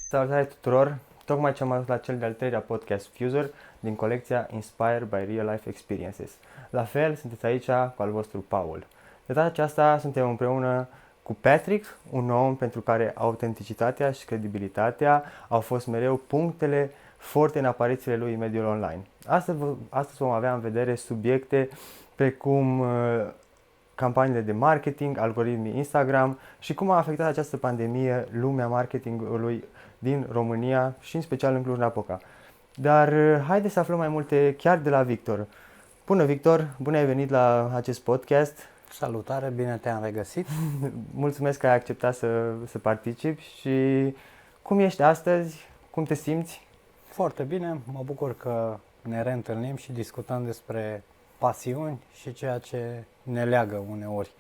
Salutare tuturor! Tocmai ce am ajuns la cel de-al treilea podcast Fuser din colecția Inspired by Real Life Experiences. La fel, sunteți aici cu al vostru Paul. De data aceasta suntem împreună cu Patrick, un om pentru care autenticitatea și credibilitatea au fost mereu punctele forte în aparițiile lui în mediul online. Astăzi vom avea în vedere subiecte precum campaniile de marketing, algoritmii Instagram și cum a afectat această pandemie lumea marketingului din România și în special în Cluj-Napoca. Dar haideți să aflăm mai multe chiar de la Victor. Bună Victor, bine ai venit la acest podcast. Salutare, bine te-am regăsit. Mulțumesc că ai acceptat să participi și cum ești astăzi, cum te simți? Foarte bine, mă bucur că ne reîntâlnim și discutăm despre pasiuni și ceea ce ne leagă uneori.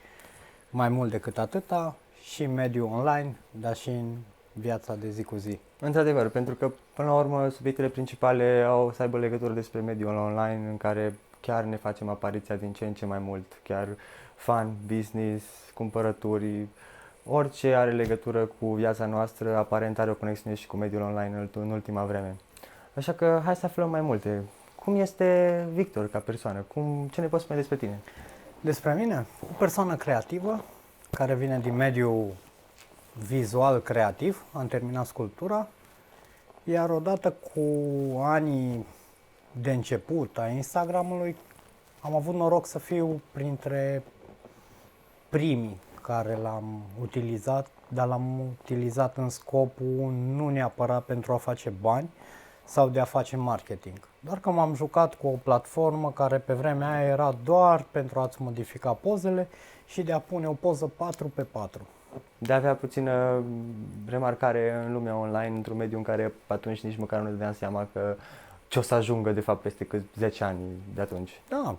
Mai mult decât atâta, și în mediul online, dar și în viața de zi cu zi. Într-adevăr, pentru că până la urmă subiectele principale au să aibă legătură despre mediul online în care chiar ne facem apariția din ce în ce mai mult, chiar fan, business, cumpărături, orice are legătură cu viața noastră, aparent are o conexiune și cu mediul online în ultima vreme. Așa că hai să aflăm mai multe. Cum este Victor ca persoană? Ce ne poți spune despre tine? Despre mine, o persoană creativă care vine din mediul vizual creativ, am terminat sculptura, iar odată cu anii de început a Instagramului, am avut noroc să fiu printre primii care l-am utilizat, dar l-am utilizat în scopul nu neapărat pentru a face bani sau de a face marketing. Doar că m-am jucat cu o platformă care pe vremea aia era doar pentru a-ți modifica pozele și de a pune o poză 4x4. De a avea puțină remarcare în lumea online, într-un mediu în care atunci nici măcar nu dădeam seama că ce o să ajungă de fapt peste 10 ani de atunci. Da,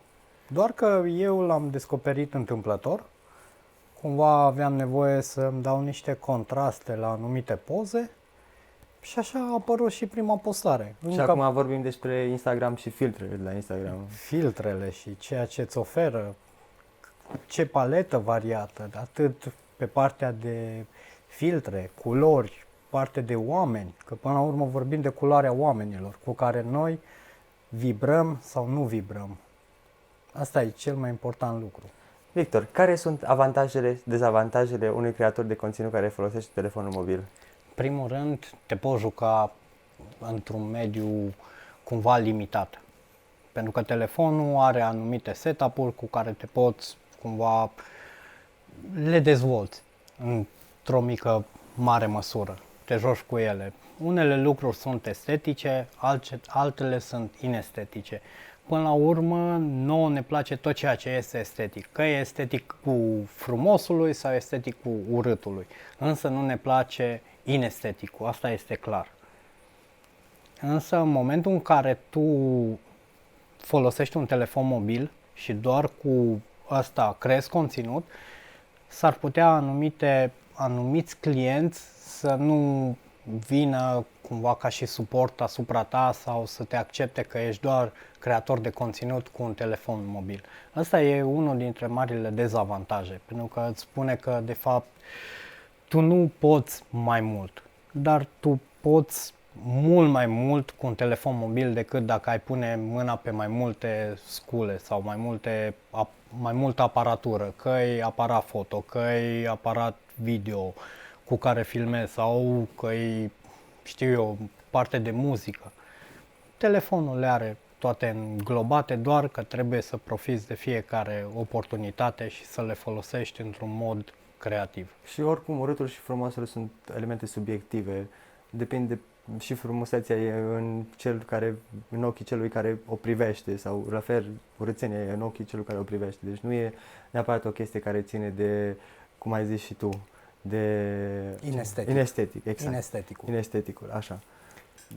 doar că eu l-am descoperit întâmplător. Cumva aveam nevoie să-mi dau niște contraste la anumite poze și așa a apărut și prima postare. Și acum vorbim despre Instagram și filtrele de la Instagram. Filtrele și ceea ce îți oferă, ce paletă variată, atât pe partea de filtre, culori, partea de oameni, că până la urmă vorbim de culoarea oamenilor cu care noi vibrăm sau nu vibrăm. Asta e cel mai important lucru. Victor, care sunt avantajele, dezavantajele unui creator de conținut care folosește telefonul mobil? Primul rând, te poți juca într-un mediu cumva limitat. Pentru că telefonul are anumite setup-uri cu care te poți cumva le dezvolți într-o mică mare măsură. Te joci cu ele. Unele lucruri sunt estetice, altele sunt inestetice. Până la urmă, nouă ne place tot ceea ce este estetic. Că e estetic cu frumosului sau estetic cu urâtului. Însă nu ne place inesteticul, asta este clar. Însă în momentul în care tu folosești un telefon mobil și doar cu asta creezi conținut, s-ar putea anumiți clienți să nu vină cumva ca și suport asupra ta sau să te accepte că ești doar creator de conținut cu un telefon mobil. Asta e unul dintre marile dezavantaje, pentru că îți spune că de fapt tu nu poți mai mult, dar tu poți mult mai mult cu un telefon mobil decât dacă ai pune mâna pe mai multe scule sau mai multă aparatură, că e aparat foto, că e aparat video cu care filmezi sau că e, știu eu, parte de muzică. Telefonul le are toate înglobate, doar că trebuie să profiți de fiecare oportunitate și să le folosești într-un mod creativ. Și oricum, urâtul și frumosul sunt elemente subiective. Depinde și frumusețea e în ochii celui care o privește sau la fel urâțenia e în ochii celui care o privește. Deci nu e neapărat o chestie care ține de, cum ai zis și tu, de inestetic, exact. Inesteticul, așa.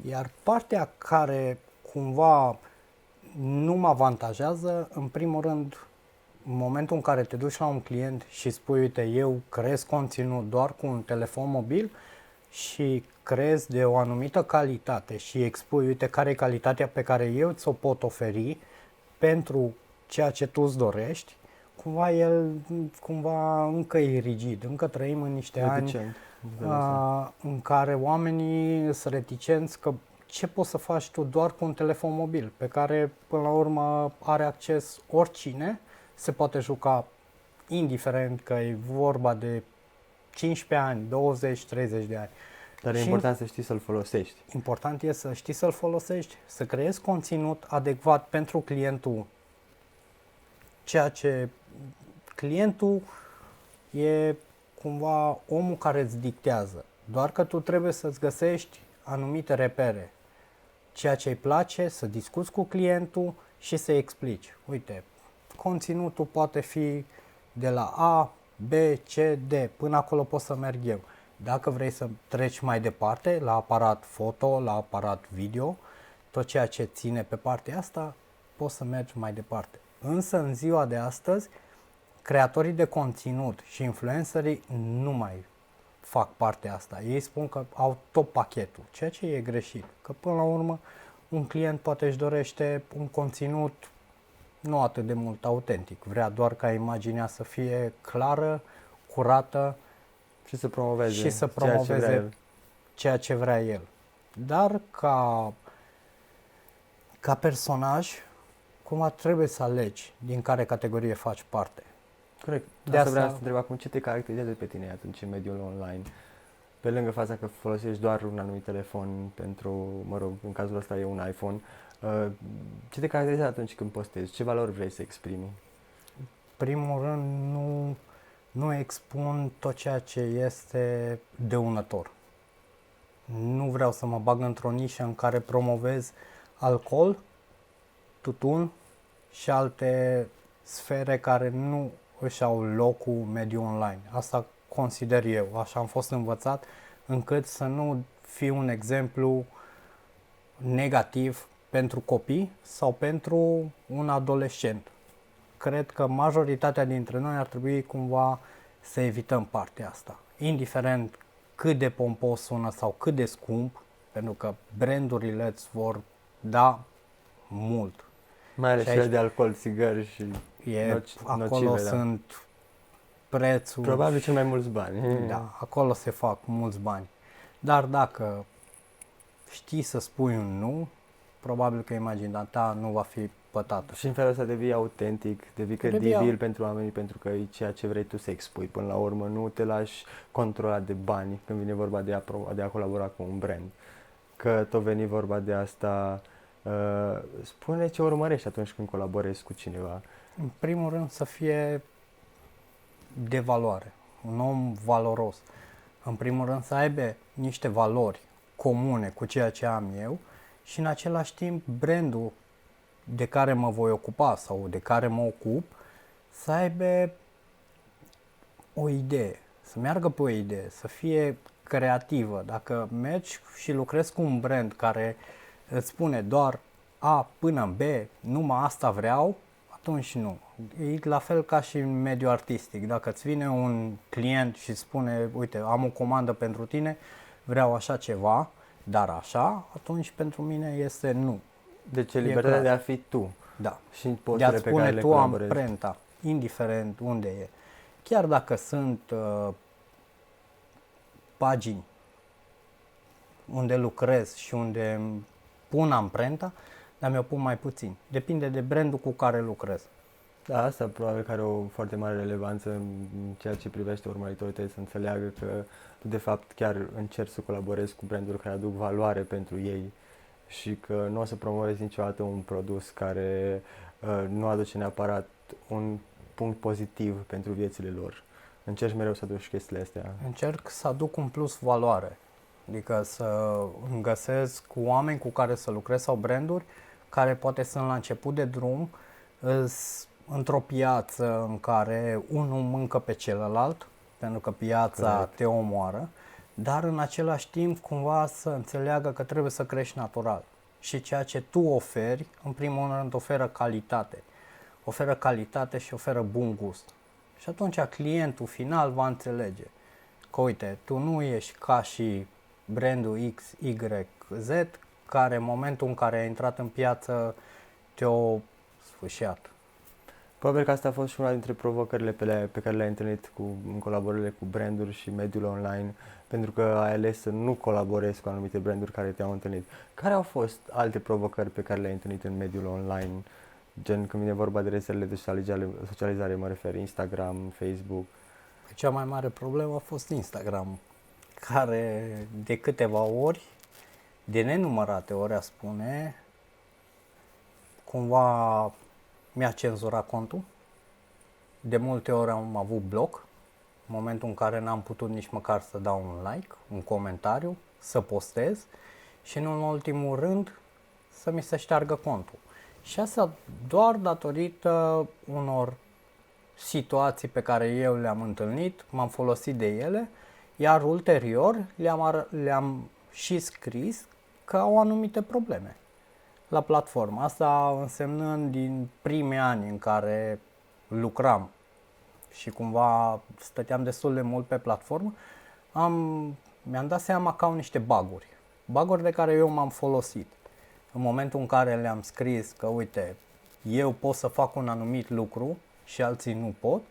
Iar partea care cumva nu mă avantajează, în primul rând, în momentul în care te duci la un client și spui, uite, eu creez conținut doar cu un telefon mobil și creez de o anumită calitate și expui, uite, care e calitatea pe care eu ți-o pot oferi pentru ceea ce tu îți dorești, cumva el încă e rigid, încă trăim în niște ani în care oamenii sunt reticenți că ce poți să faci tu doar cu un telefon mobil, pe care până la urmă are acces oricine, se poate juca indiferent că e vorba de 15 ani, 20, 30 de ani. Dar e important să știi să-l folosești. Important e să știi să-l folosești, să creezi conținut adecvat pentru clientul, ceea ce clientul e cumva omul care îți dictează. Doar că tu trebuie să-ți găsești anumite repere. Ceea ce îi place, să discuți cu clientul și să-i explici. Uite, conținutul poate fi de la A, B, C, D, până acolo pot să merg eu. Dacă vrei să treci mai departe, la aparat foto, la aparat video, tot ceea ce ține pe partea asta, poți să mergi mai departe. Însă, în ziua de astăzi, creatorii de conținut și influencerii nu mai fac partea asta. Ei spun că au tot pachetul, ceea ce e greșit. Că până la urmă, un client poate își dorește un conținut nu atât de mult autentic. Vrea doar ca imaginea să fie clară, curată Și să promoveze, ceea ce vrea el. Dar ca personaj, cumva trebuie să alegi din care categorie faci parte. Corect. De asta vreau să întreb acum, ce te caracterizează pe tine atunci în mediul online? Pe lângă fața că folosești doar un anumit telefon pentru, mă rog, în cazul ăsta e un iPhone, ce te caracterizează atunci când postezi? Ce valori vrei să exprimi? Primul rând, nu expun tot ceea ce este dăunător. Nu vreau să mă bag într-o nișă în care promovez alcool, tutun și alte sfere care nu își au locul mediul online. Asta consider eu, așa am fost învățat, încât să nu fiu un exemplu negativ pentru copii sau pentru un adolescent. Cred că majoritatea dintre noi ar trebui cumva să evităm partea asta. Indiferent cât de pompos sună sau cât de scump, pentru că brandurile îți vor da mult. Mai ales cele de alcool, țigări și acolo nocive, sunt prețuri. Probabil cel mai mulți bani. Da, acolo se fac mulți bani. Dar dacă știi să spui un nu, probabil că imaginea ta nu va fi pătată. Și în felul ăsta devii autentic, devii credibil pentru oameni, pentru că e ceea ce vrei tu să expui. Până la urmă nu te lași controlat de bani când vine vorba de a colabora cu un brand. Că tot veni vorba de asta, spune ce urmărești atunci când colaborezi cu cineva. În primul rând să fie de valoare, un om valoros. În primul rând să aibă niște valori comune cu ceea ce am eu și în același timp brandul de care mă voi ocupa sau de care mă ocup să aibă o idee, să meargă pe o idee, să fie creativă. Dacă mergi și lucrezi cu un brand care îți spune doar A până B, numai asta vreau, atunci nu. E la fel ca și în mediul artistic. Dacă îți vine un client și spune, uite, am o comandă pentru tine, vreau așa ceva, dar așa, atunci pentru mine este nu. Deci e libertatea de a fi tu. Da. Și posturile pe care le colaborezi. Amprenta, indiferent unde e. Chiar dacă sunt pagini unde lucrez și unde pun amprenta, dar mi-o pun mai puțin. Depinde de brandul cu care lucrez. Da, asta probabil că are o foarte mare relevanță în ceea ce privește urmăritorii tăi, să înțeleagă că tu de fapt chiar încerci să colaborezi cu branduri care aduc valoare pentru ei și că nu o să promovezi niciodată un produs care nu aduce neapărat un punct pozitiv pentru viețile lor. Încerci mereu să aduci chestiile astea. Încerc să aduc un plus valoare, adică să îmi găsesc oameni cu care să lucrez sau branduri care poate sunt la început de drum, într-o piață în care unul mâncă pe celălalt, pentru că piața Corect. te omoară, dar în același timp cumva să înțeleagă că trebuie să crești natural. Și ceea ce tu oferi, în primul rând, oferă calitate. Oferă calitate și oferă bun gust. Și atunci clientul final va înțelege că, uite, tu nu ești ca și brandul X, Y, Z, care în momentul în care ai intrat în piață te-o sfâșiat. Probabil că asta a fost și una dintre provocările pe care le-ai întâlnit în colaborările cu branduri și mediul online, pentru că ai ales să nu colaborezi cu anumite branduri care te-au întâlnit. Care au fost alte provocări pe care le-ai întâlnit în mediul online, gen când vine vorba de rețelele de socializare, mă refer, Instagram, Facebook? Cea mai mare problemă a fost Instagram, care de câteva ori, de nenumărate ori, a spune, cumva mi-a cenzurat contul. De multe ori am avut bloc, în momentul în care n-am putut nici măcar să dau un like, un comentariu, să postez și în ultimul rând să mi se șteargă contul. Și asta doar datorită unor situații pe care eu le-am întâlnit, m-am folosit de ele, iar ulterior le-am și scris că au anumite probleme la platformă. Asta însemnând din primii ani în care lucram și cumva stăteam destul de mult pe platformă, mi-am dat seama că au niște bug-uri de care eu m-am folosit. În momentul în care le-am scris că uite, eu pot să fac un anumit lucru și alții nu pot,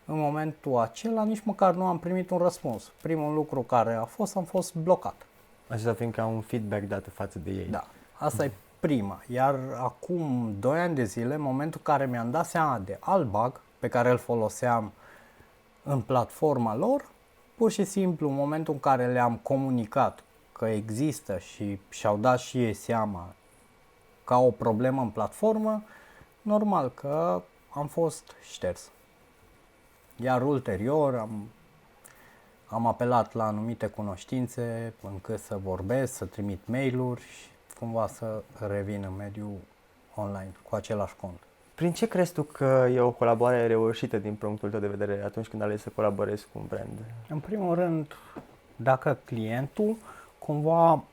în momentul acela nici măcar nu am primit un răspuns. Primul lucru care am fost blocat. Așa fiindcă au un feedback dat față de ei. Da, asta e prima. Iar acum 2 ani de zile, în momentul în care mi-am dat seama de alt bug pe care îl foloseam în platforma lor, pur și simplu în momentul în care le-am comunicat că există și și-au dat și ei seama ca o problemă în platformă, normal că am fost șters. Iar ulterior am apelat la anumite cunoștințe încât să vorbesc, să trimit mail-uri și cumva să revin în mediul online cu același cont. Prin ce crezi tu că e o colaborare reușită din punctul tău de vedere atunci când alegi să colaborezi cu un brand? În primul rând, dacă clientul cumva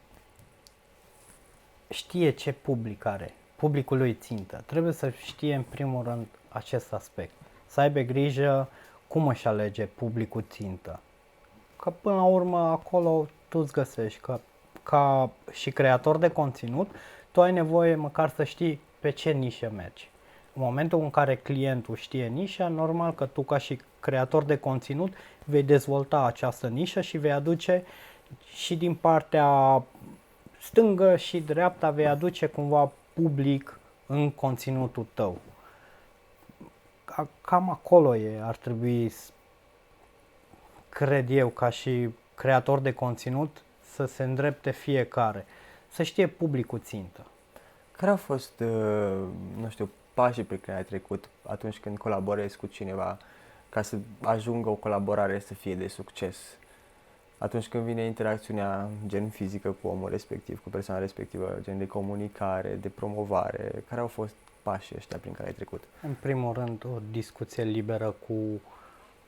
știe ce public are, publicul lui țintă, trebuie să știe în primul rând acest aspect. Să aibă grijă cum își alege publicul țintă. Că până la urmă acolo tu îți găsești că ca și creator de conținut, tu ai nevoie măcar să știi pe ce nișă mergi. În momentul în care clientul știe nișa, normal că tu ca și creator de conținut vei dezvolta această nișă și vei aduce și din partea stângă și dreapta vei aduce cumva public în conținutul tău. Cam acolo ar trebui, cred eu, ca și creator de conținut, să se îndrepte fiecare, să știe publicul țintă. Care au fost, nu știu, pașii pe care ai trecut atunci când colaborezi cu cineva ca să ajungă o colaborare să fie de succes? Atunci când vine interacțiunea gen fizică cu omul respectiv, cu persoana respectivă, gen de comunicare, de promovare, care au fost pașii ăștia prin care ai trecut? În primul rând, o discuție liberă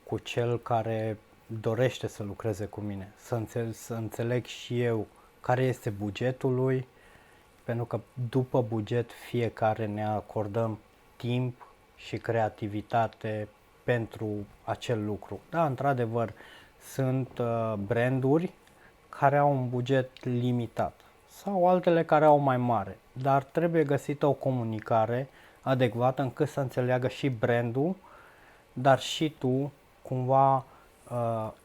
cu cel care dorește să lucreze cu mine, să înțeleg și eu care este bugetul lui, pentru că după buget fiecare ne acordăm timp și creativitate pentru acel lucru. Da, într-adevăr, sunt branduri care au un buget limitat sau altele care au mai mare, dar trebuie găsită o comunicare adecvată încât să înțeleagă și brandul, dar și tu cumva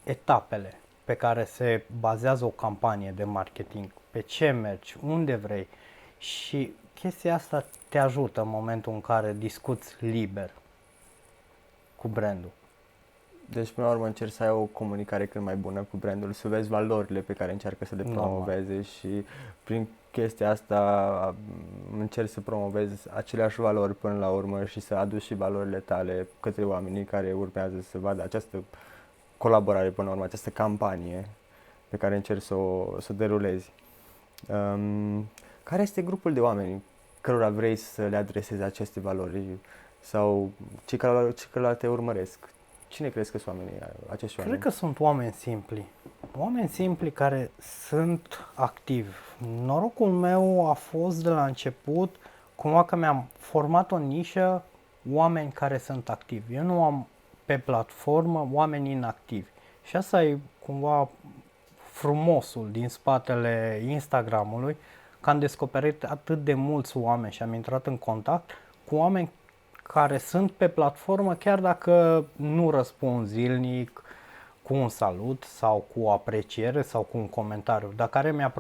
etapele pe care se bazează o campanie de marketing, pe ce mergi, unde vrei, și chestia asta te ajută în momentul în care discuți liber cu brandul. Deci, până la urmă, încerci să ai o comunicare cât mai bună cu brandul, să vezi valorile pe care încearcă să le promoveze și prin chestia asta încerci să promovezi aceleași valori până la urmă și să aduci și valorile tale către oamenii care urmează să vadă această colaborare până la urmă, această campanie pe care încerci să o derulezi. Care este grupul de oameni cărora vrei să le adresezi aceste valori sau cei care te urmăresc? Cine crezi că sunt acești oameni? Cred că sunt oameni simpli. Oameni simpli care sunt activi. Norocul meu a fost de la început cumva că mi-am format o nișă, oameni care sunt activi. Eu nu am pe platformă oameni inactivi. Și asta e cumva frumosul din spatele Instagramului, că am descoperit atât de mulți oameni și am intrat în contact cu oameni care sunt pe platformă, chiar dacă nu răspund zilnic cu un salut sau cu o apreciere sau cu un comentariu, dar care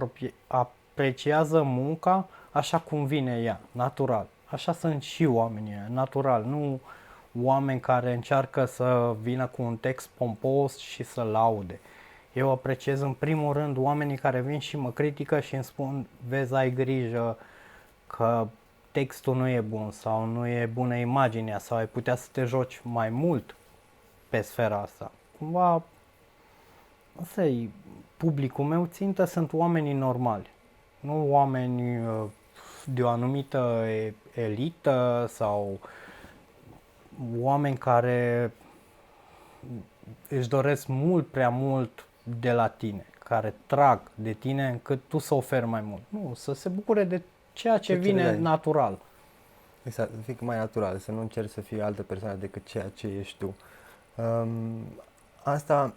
apreciază munca așa cum vine ea, natural. Așa sunt și oamenii ăia, natural, nu oameni care încearcă să vină cu un text pompos și să laude. Eu apreciez în primul rând oamenii care vin și mă critică și îmi spun: vezi, ai grijă că textul nu e bun sau nu e bună imaginea sau ai putea să te joci mai mult pe sfera asta. Cumva, asta e, publicul meu țintă sunt oamenii normali, nu oameni de o anumită elită sau oameni care își doresc mult prea mult de la tine, care trag de tine încât tu să oferi mai mult. Nu, să se bucure de ceea ce vine natural. Exact, să fii mai natural, să nu încerci să fii altă persoană decât ceea ce ești tu. Asta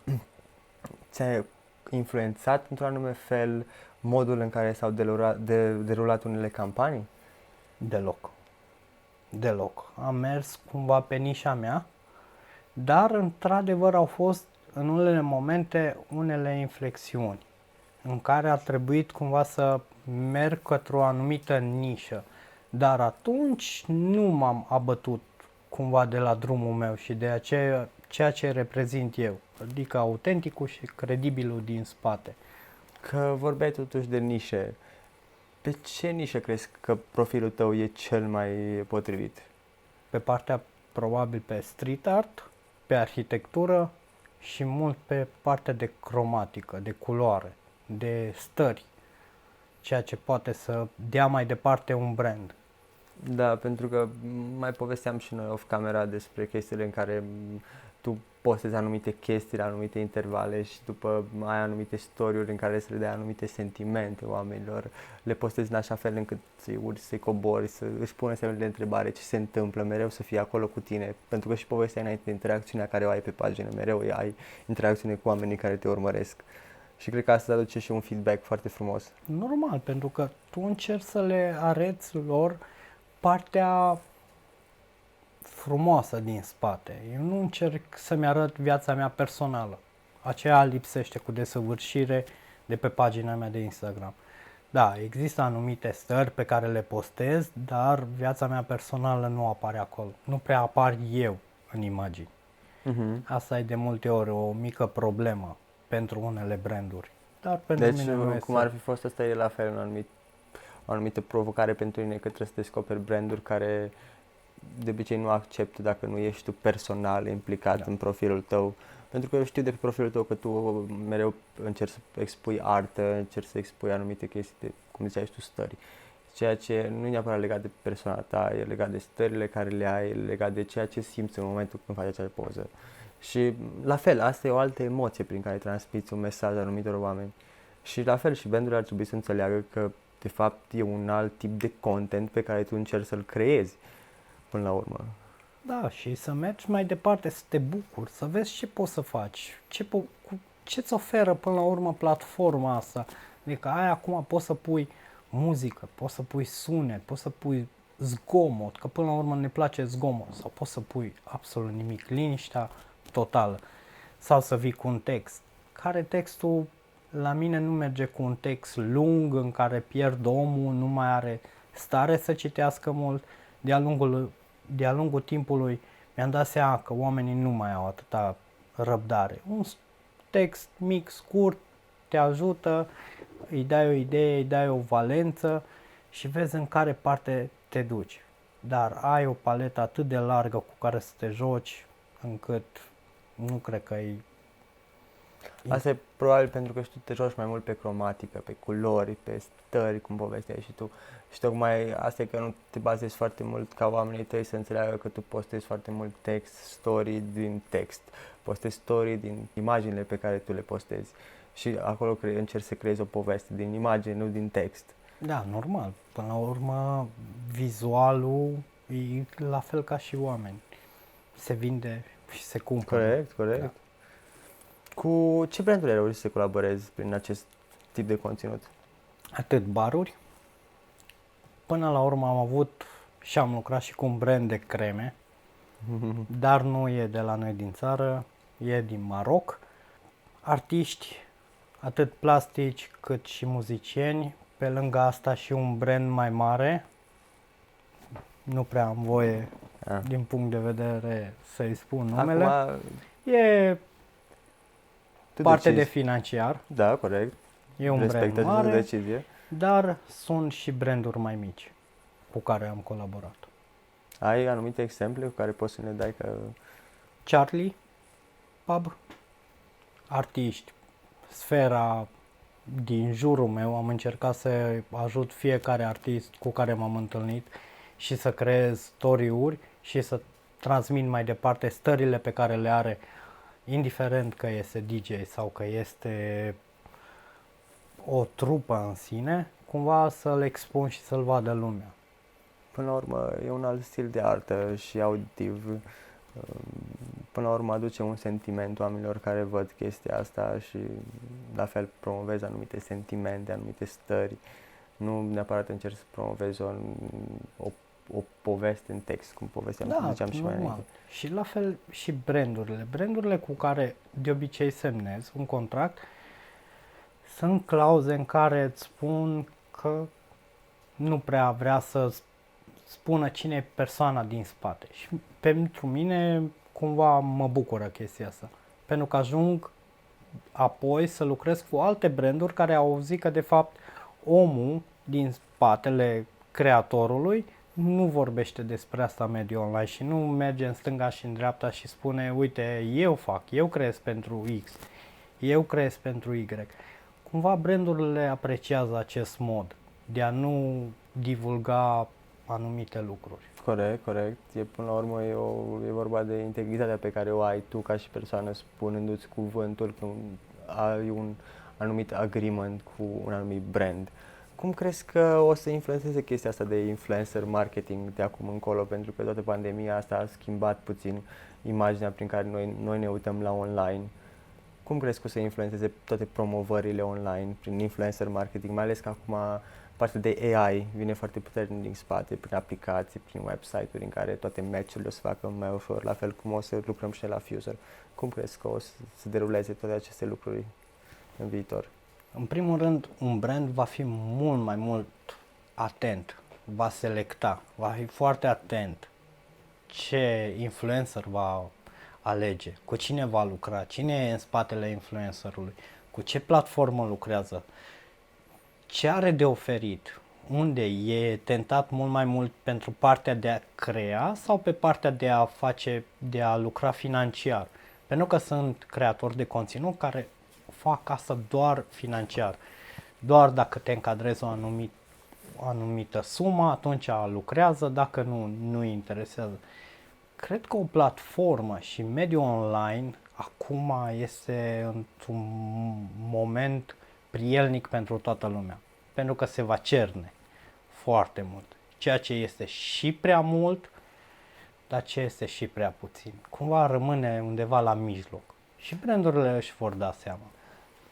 ți-a influențat într-un anume fel modul în care s-au derulat unele campanii? Deloc. Deloc. Am mers cumva pe nișa mea, dar într-adevăr au fost în unele momente unele inflexiuni în care a trebuit cumva să merg către o anumită nișă. Dar atunci nu m-am abătut cumva de la drumul meu și de ceea ce reprezint eu, adică autenticul și credibilul din spate. Că vorbeai totuși de nișe. Pe ce nișă crezi că profilul tău e cel mai potrivit? Pe partea, probabil, pe street art, pe arhitectură și mult pe partea de cromatică, de culoare, de stări, ceea ce poate să dea mai departe un brand. Da, pentru că mai povesteam și noi off camera despre chestiile în care tu postezi anumite chestii la anumite intervale și după ai anumite story-uri în care să le dai anumite sentimente oamenilor, le postezi în așa fel încât să-i urci, să-i cobori, să își pune semnele de întrebare ce se întâmplă, mereu să fie acolo cu tine, pentru că și povestea înainte de interacțiunea care o ai pe pagină, mereu ai interacțiune cu oamenii care te urmăresc. Și cred că asta aduce și un feedback foarte frumos. Normal, pentru că tu încerci să le arăți lor partea frumoasă din spate. Eu nu încerc să-mi arăt viața mea personală. Aceea lipsește cu desăvârșire de pe pagina mea de Instagram. Da, există anumite stări pe care le postez, dar viața mea personală nu apare acolo. Nu prea apar eu în imagini. Asta e de multe ori o mică problemă pentru unele branduri. Dar pentru deci, mine nu cum ar fi fost, asta e la fel o anumită provocare pentru tine, că trebuie să descoperi branduri care de obicei nu acceptă dacă nu ești tu personal implicat în profilul tău. Pentru că eu știu de pe profilul tău că tu mereu încerci să expui artă, încerci să expui anumite chestii, cum ziceai tu, stări. Ceea ce nu e neapărat legat de persoana ta, e legat de stările care le ai, e legat de ceea ce simți în momentul când faci acea poză. Și la fel, asta e o altă emoție prin care transmiți un mesaj anumitor oameni. Și la fel și brandurile ar trebui să înțeleagă că de fapt e un alt tip de content pe care tu încerci să-l creezi până la urmă. Da, și să mergi mai departe, să te bucuri, să vezi ce poți să faci, ce-ți oferă până la urmă platforma asta. Adică ai acum poți să pui muzică, poți să pui sunet, poți să pui zgomot, că până la urmă ne place zgomot, sau poți să pui absolut nimic, liniștea totală, sau să vii cu un text, care textul la mine nu merge cu un text lung în care pierd omul, nu mai are stare să citească mult. De-a lungul timpului mi-am dat seama că oamenii nu mai au atâta răbdare. Un text mic, scurt, te ajută, îi dai o idee, îi dai o valență și vezi în care parte te duci. Dar ai o paletă atât de largă cu care să te joci, încât nu cred că e... Asta e probabil pentru că tu te joci mai mult pe cromatică, pe culori, pe stări, cum povesteai și tu. Și tocmai asta e că nu te bazezi foarte mult ca oamenii tăi să înțeleagă că tu postezi foarte mult text, story din text, postezi story din imaginile pe care tu le postezi. Și acolo încerci să creezi o poveste din imagine, nu din text. Da, normal. Până la urmă, vizualul e la fel ca și oameni. Se vinde și se cumpără. Corect. Da. Cu ce branduri ai reușit să colaborezi prin acest tip de conținut? Atât baruri. Până la urmă am avut și am lucrat și cu un brand de creme, dar nu e de la noi din țară, e din Maroc. Artiști, atât plastici cât și muzicieni, pe lângă asta și un brand mai mare. Nu prea am voie din punct de vedere să-i spun numele. Acum, E tu parte de decizi. financiar, Da, corect. e un Respectă brand această mare, decizie. dar sunt și branduri mai mici cu care am colaborat. Ai anumite exemple cu care poți să ne dai că... Charlie Pub, artiști, sfera din jurul meu, am încercat să ajut fiecare artist cu care m-am întâlnit și să creez story-uri și să transmit mai departe stările pe care le are, indiferent că este DJ sau că este o trupă în sine, cumva să-l expun și să-l vadă lumea. Până la urmă, e un alt stil de artă și auditiv. Până la urmă aduce un sentiment oamenilor care văd chestia asta și la fel promovezi anumite sentimente, anumite stări. Nu neapărat încerci să promovezi o poveste în text, cum povesteam, cum ziceam și mai normal. înainte. Și la fel și brandurile. Brandurile cu care de obicei semnez un contract sunt clauze în care îți spun că nu prea vrea să spună cine e persoana din spate. Și pentru mine cumva mă bucură chestia asta. Pentru că ajung apoi să lucrez cu alte branduri care au auzit că de fapt omul din spatele creatorului nu vorbește despre asta în mediul online și nu merge în stânga și în dreapta și spune uite, eu fac, eu creez pentru X, eu creez pentru Y. Cumva brandurile apreciază acest mod de a nu divulga anumite lucruri. Corect, corect. Până la urmă e vorba de integritatea pe care o ai tu ca și persoană spunându-ți cuvântul când ai un anumit agreement cu un anumit brand. Cum crezi că o să influențeze chestia asta de influencer marketing de acum încolo? Pentru că toată pandemia asta a schimbat puțin imaginea prin care noi ne uităm la online. Cum crezi că o să influențeze toate promovările online prin influencer marketing, mai ales că acum partea de AI vine foarte puternic din spate, prin aplicații, prin website-uri în care toate match-urile o să facă mai ușor, la fel cum o să lucrăm și la Fuser. Cum crezi că o să se deruleze toate aceste lucruri în viitor? În primul rând, un brand va fi mult mai mult atent, va selecta, va fi foarte atent ce influencer va alege, cu cine va lucra, cine e în spatele influencerului, cu ce platformă lucrează, ce are de oferit, unde e tentat mult mai mult pentru partea de a crea sau pe partea de a face, de a lucra financiar. Pentru că sunt creatori de conținut care fac asta doar financiar. Doar dacă te încadrezi o anumită sumă, atunci lucrează, dacă nu îi interesează. Cred că o platformă și mediul online acum este într-un moment prielnic pentru toată lumea. Pentru că se va cerne foarte mult. Ceea ce este și prea mult, dar ce este și prea puțin. Cumva rămâne undeva la mijloc. Și brandurile își vor da seama.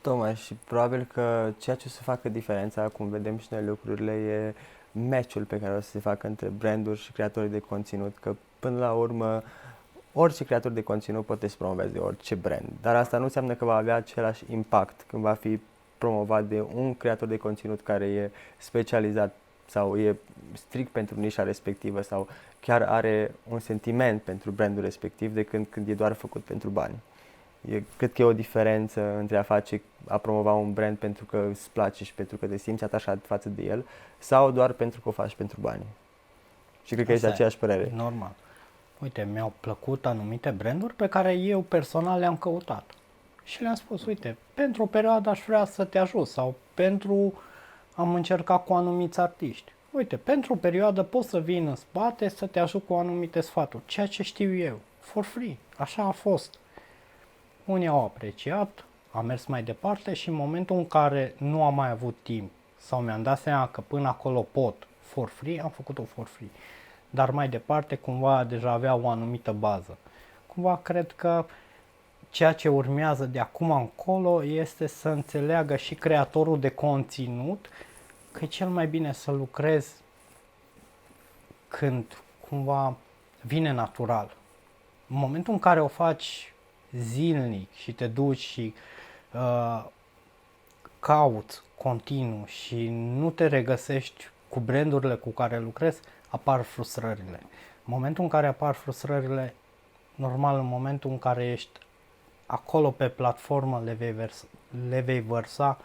Tocmai, și probabil că ceea ce o să facă diferența, cum vedem și noi lucrurile, e match-ul pe care o să se facă între branduri și creatorii de conținut, că până la urmă orice creator de conținut poate să promoveze orice brand, dar asta nu înseamnă că va avea același impact când va fi promovat de un creator de conținut care e specializat sau e strict pentru nișa respectivă sau chiar are un sentiment pentru brandul respectiv de când e doar făcut pentru bani. Cred că e o diferență între a promova un brand pentru că îți place și pentru că te simți atașat față de el sau doar pentru că o faci pentru bani. Și cred că este aceeași părere. Normal. Uite, mi-au plăcut anumite branduri pe care eu personal le-am căutat. Și le-am spus, uite, pentru o perioadă aș vrea să te ajut sau am încercat cu anumiți artiști. Uite, pentru o perioadă poți să vin în spate să te ajut cu anumite sfaturi, ceea ce știu eu, for free. Așa a fost. Unii au apreciat, am mers mai departe și în momentul în care nu am mai avut timp sau mi-am dat seama că până acolo pot for free, am făcut-o for free. Dar mai departe cumva deja avea o anumită bază. Cumva cred că ceea ce urmează de acum încolo este să înțeleagă și creatorul de conținut că e cel mai bine să lucrezi când cumva vine natural. În momentul în care o faci zilnic și te duci și cauți continuu și nu te regăsești cu brandurile cu care lucrezi, apar frustrările. În momentul în care apar frustrările, normal, în momentul în care ești acolo pe platformă, le vei vărsa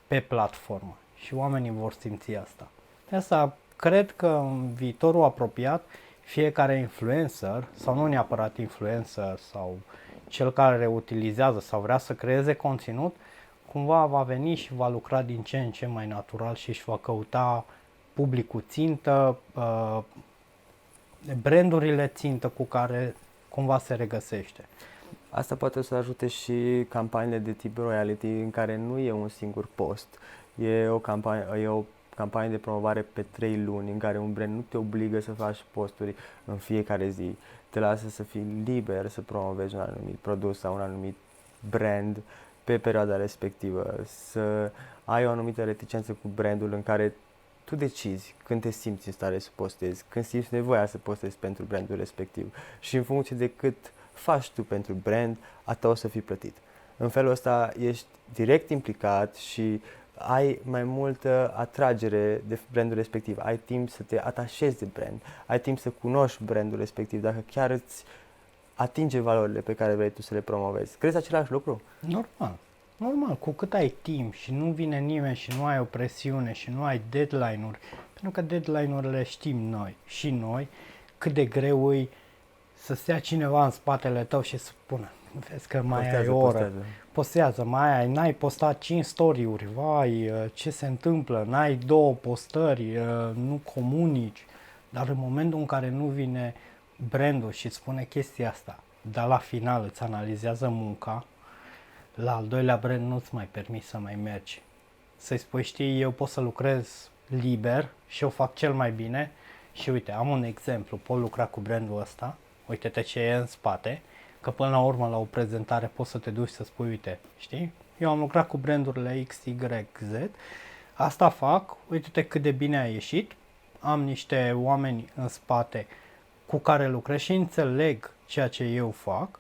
pe platformă și oamenii vor simți asta. De asta cred că în viitorul apropiat, fiecare influencer, sau nu neapărat influencer, sau cel care utilizează sau vrea să creeze conținut, cumva va veni și va lucra din ce în ce mai natural și își va căuta publicul țintă, brandurile țintă cu care cumva se regăsește. Asta poate să ajute și campaniile de tip royalty în care nu e un singur post, e o campanie de promovare pe 3 luni în care un brand nu te obligă să faci posturi în fiecare zi, te lasă să fii liber să promovezi un anumit produs sau un anumit brand pe perioada respectivă, să ai o anumită reticență cu brandul în care tu decizi când te simți în stare să postezi, când simți nevoia să postezi pentru brandul respectiv și în funcție de cât faci tu pentru brand, a tău o să fii plătit. În felul ăsta ești direct implicat și ai mai multă atragere de brandul respectiv, ai timp să te atașezi de brand, ai timp să cunoști brandul respectiv, dacă chiar îți atinge valorile pe care vrei tu să le promovezi. Crezi același lucru? Normal, cu cât ai timp și nu vine nimeni și nu ai o presiune și nu ai deadline-uri, pentru că deadline-urile știm noi, cât de greu e să stea cineva în spatele tău și să spună, vezi că mai ai o oră, postează, n-ai postat 5 story-uri, vai, ce se întâmplă, n-ai 2 postări, nu comunici, dar în momentul în care nu vine brandul și îți spune chestia asta, dar la final îți analizează munca, la al doilea brand nu-ți mai permis să mai mergi. Să-i spui, știi, eu pot să lucrez liber și eu fac cel mai bine și uite, am un exemplu, pot lucra cu brandul ăsta, uite-te ce e în spate, că până la urmă la o prezentare poți să te duci să spui, uite, știi, eu am lucrat cu brandurile X, Y, Z, asta fac, uite-te cât de bine a ieșit, am niște oameni în spate cu care lucrez și înțeleg ceea ce eu fac.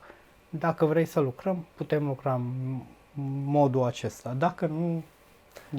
Dacă vrei să lucrăm, putem lucra în modul acesta. Dacă nu,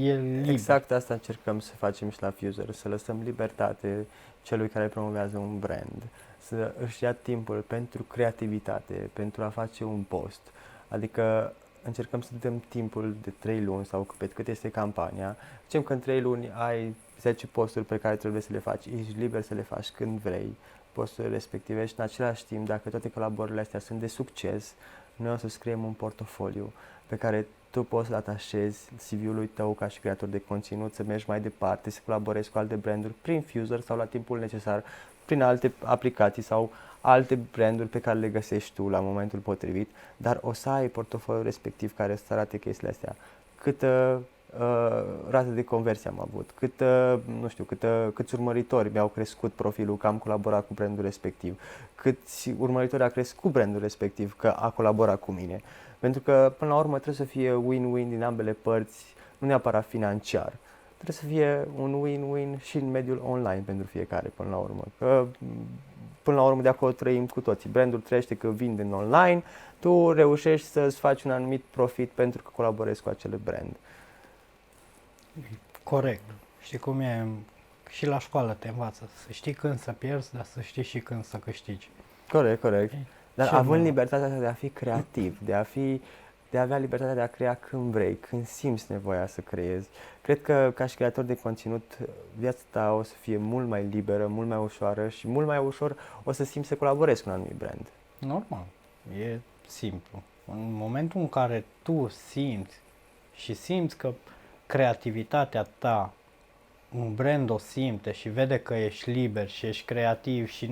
e liber. Exact asta încercăm să facem și la Fuser, să lăsăm libertate celui care promovează un brand, să își ia timpul pentru creativitate, pentru a face un post. Adică încercăm să dăm timpul de 3 luni sau pe cât este campania. Zicem că în 3 luni ai 10 posturi pe care trebuie să le faci, ești liber să le faci când vrei posturile respective și în același timp, dacă toate colaborările astea sunt de succes, noi o să scriem un portofoliu pe care tu poți să-l atașezi CV-ului tău ca și creator de conținut, să mergi mai departe, să colaborezi cu alte branduri prin Fuser sau la timpul necesar, prin alte aplicații sau alte branduri pe care le găsești tu la momentul potrivit, dar o să ai portofoliul respectiv care să arate chestiile astea. Câtă rată de conversie am avut, câți urmăritori mi-au crescut profilul că am colaborat cu brandul respectiv, câți urmăritori a crescut brandul respectiv că a colaborat cu mine. Pentru că, până la urmă, trebuie să fie win-win din ambele părți, nu neapărat financiar. Trebuie să fie un win-win și în mediul online pentru fiecare, până la urmă. Că, până la urmă, de acolo trăim cu toții. Brandul trăiește că vinde în online, tu reușești să-ți faci un anumit profit pentru că colaborezi cu acele brand. Corect. Știi cum e? Și la școală te învață să știi când să pierzi, dar să știi și când să câștigi. Corect. Dar având libertatea de a fi creativ, de a avea libertatea de a crea când vrei, când simți nevoia să creezi. Cred că ca și creator de conținut, viața ta o să fie mult mai liberă, mult mai ușoară și mult mai ușor o să simți să colaborezi cu un anumit brand. Normal. E simplu. În momentul în care tu simți că creativitatea ta, un brand o simte și vede că ești liber și ești creativ și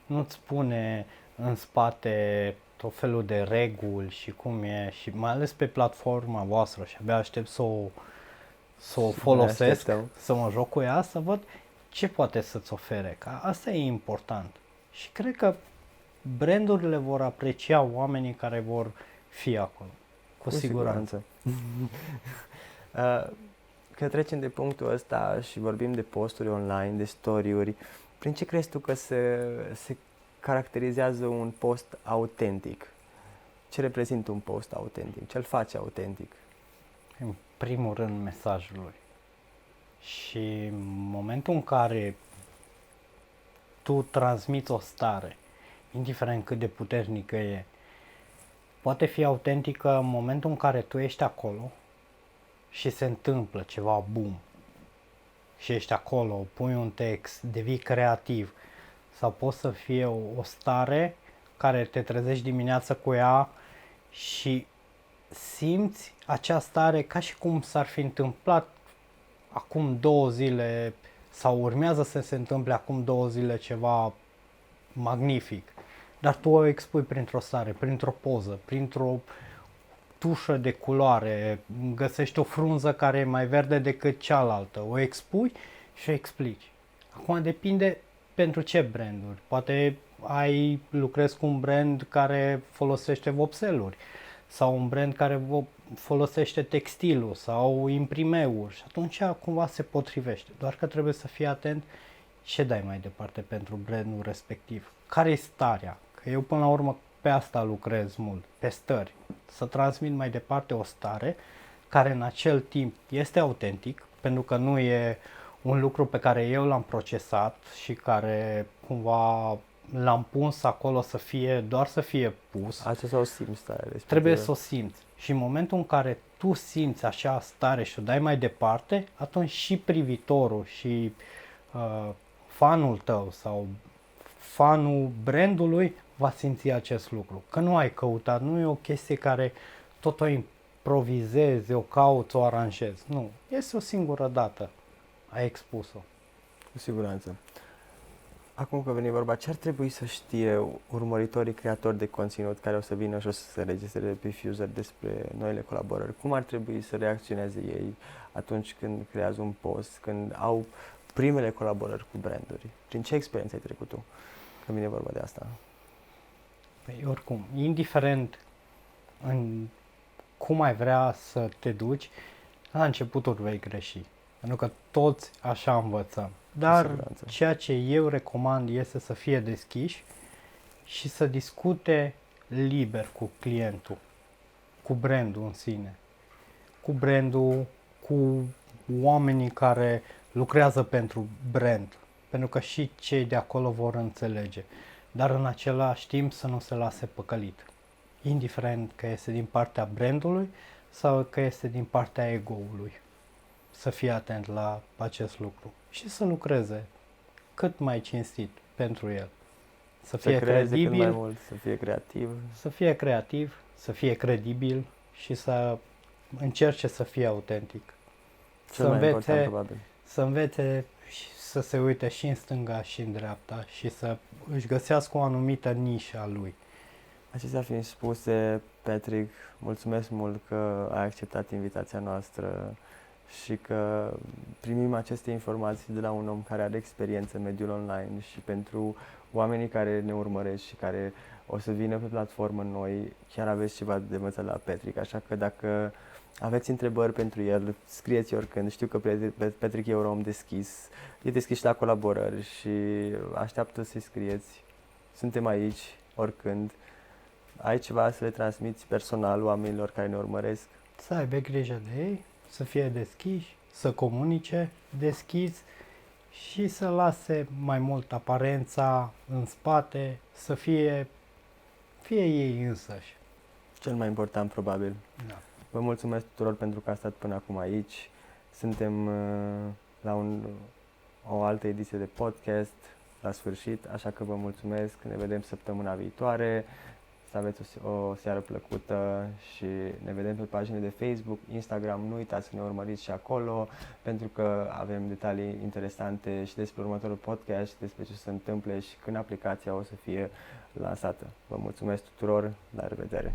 nu-ți pune în spate tot felul de reguli și cum e, și mai ales pe platforma voastră și abia aștept să o folosesc, să mă joc cu ea, să văd ce poate să-ți ofere, că asta e important. Și cred că brandurile vor aprecia oamenii care vor fi acolo, cu siguranță. Că trecem de punctul ăsta și vorbim de posturi online, de story-uri, prin ce crezi tu că se caracterizează un post autentic? Ce reprezintă un post autentic? Ce-l face autentic? În primul rând, mesajul lui. Și în momentul în care tu transmiți o stare, indiferent cât de puternică e, poate fi autentică în momentul în care tu ești acolo și se întâmplă ceva boom și ești acolo, pui un text, devii creativ, sau poate să fie o stare care te trezești dimineața cu ea și simți acea stare ca și cum s-ar fi întâmplat acum 2 zile sau urmează să se întâmple acum 2 zile ceva magnific, dar tu o expui printr-o stare, printr-o poză, printr-o tușă de culoare, găsești o frunză care e mai verde decât cealaltă, o expui și o explici. Acum depinde pentru ce branduri. Poate lucrezi cu un brand care folosește vopseluri sau un brand care folosește textilul sau imprimeuri și atunci cumva se potrivește. Doar că trebuie să fii atent ce dai mai departe pentru brandul respectiv. Care e starea? Că eu până la urmă pe asta lucrez mult, pe stări. Să transmit mai departe o stare care în acel timp este autentic, pentru că nu e un lucru pe care eu l-am procesat și care cumva l-am pus acolo doar să fie pus. Aceasta o simți starea respectivă. Trebuie să o simți. Și în momentul în care tu simți așa stare și o dai mai departe, atunci și privitorul și fanul tău sau fanul brandului va simți acest lucru. Că nu ai căutat, nu e o chestie care tot o improvizezi, o cauți, o aranjezi. Nu, este o singură dată. Ai expus-o. Cu siguranță. Acum că veni vorba, ce ar trebui să știe urmăritorii creatori de conținut care o să vină și o să se registreze pe Fuser despre noile colaborări? Cum ar trebui să reacționeze ei atunci când creează un post, când au primele colaborări cu branduri? Prin ce experiență ai trecut tu când vine vorba de asta? Păi oricum, indiferent în cum ai vrea să te duci, la începuturi vei greși. Pentru că toți așa învățăm. Dar ceea ce eu recomand este să fie deschiși și să discute liber cu clientul, cu brandul în sine, cu brandul, cu oamenii care lucrează pentru brand, pentru că și cei de acolo vor înțelege, dar în același timp să nu se lase păcălit, indiferent că este din partea brandului sau că este din partea ego-ului. Să fie atent la acest lucru și să lucreze cât mai cinstit pentru el. Să fie credibil, cât mai mult, să fie creativ, să fie credibil și să încerce să fie autentic. Să învețe și să se uite și în stânga și în dreapta și să își găsească o anumită nișă a lui. Acestea fiind spuse, Patrick, mulțumesc mult că ai acceptat invitația noastră și că primim aceste informații de la un om care are experiență în mediul online și pentru oamenii care ne urmăresc și care o să vină pe platformă noi, chiar aveți ceva de învățat la Patrick, așa că dacă aveți întrebări pentru el, scrieți oricând. Știu că Patrick e un om deschis, e deschis și la colaborări și așteaptă să-i scrieți. Suntem aici oricând. Ai ceva să le transmiți personal oamenilor care ne urmăresc? Să aibă grijă de ei, să fie deschiși, să comunice deschis și să lase mai mult aparența în spate, să fie ei însăși. Cel mai important, probabil. Da. Vă mulțumesc tuturor pentru că ați stat până acum aici. Suntem la o altă ediție de podcast la sfârșit, așa că vă mulțumesc. Ne vedem săptămâna viitoare. Să aveți o seară plăcută și ne vedem pe paginile de Facebook, Instagram. Nu uitați să ne urmăriți și acolo, pentru că avem detalii interesante și despre următorul podcast și despre ce se întâmplă și când aplicația o să fie lansată. Vă mulțumesc tuturor, la revedere!